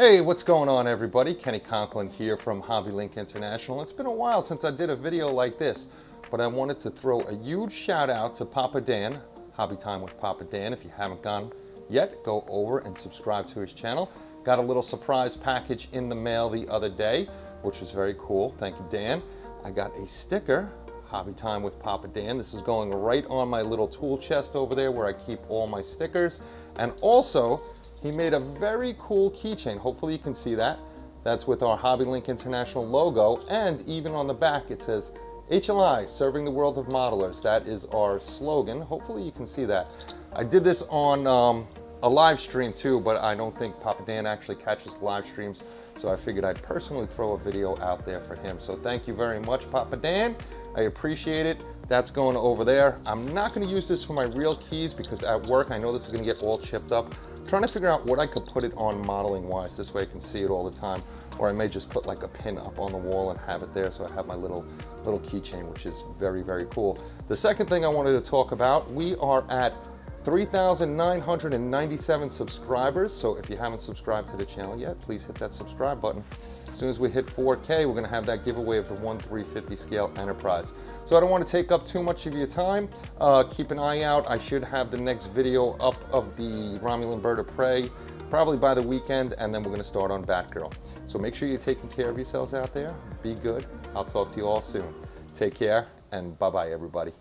Hey, what's going on everybody? Kenny Conklin here from HobbyLink International. It's been a while since I did a video like this, but I wanted to throw a huge shout out to Papa Dan, Hobby Time with Papa Dan. If you haven't gone yet, go over and subscribe to his channel. Got a little surprise package in the mail the other day, which was very cool. Thank you, Dan. I got a sticker, Hobby Time with Papa Dan. This is going right on my little tool chest over there where I keep all my stickers. And also, he made a very cool keychain. Hopefully you can see that. That's with our HobbyLink International logo, and even on the back it says HLI, serving the world of modelers. That is our slogan. Hopefully you can see that. I did this on a live stream too, but I don't think Papa Dan actually catches live streams, so I figured I'd personally throw a video out there for him. So thank you very much, Papa Dan. I appreciate it. That's going over there. I'm not going to use this for my real keys because at work I know this is going to get all chipped up. I'm trying to figure out what I could put it on modeling wise. This way I can see it all the time. Or I may just put like a pin up on the wall and have it there so I have my little keychain, which is very, very cool. The second thing I wanted to talk about, we are at 3,997 subscribers. So if you haven't subscribed to the channel yet, please hit that subscribe button. As soon as we hit 4K, we're gonna have that giveaway of the 1/350 scale Enterprise. So I don't want to take up too much of your time. Keep an eye out. I should have the next video up of the Romulan Bird of Prey probably by the weekend, and then we're gonna start on Batgirl. So make sure you're taking care of yourselves out there. Be good. I'll talk to you all soon. Take care, and bye-bye, everybody.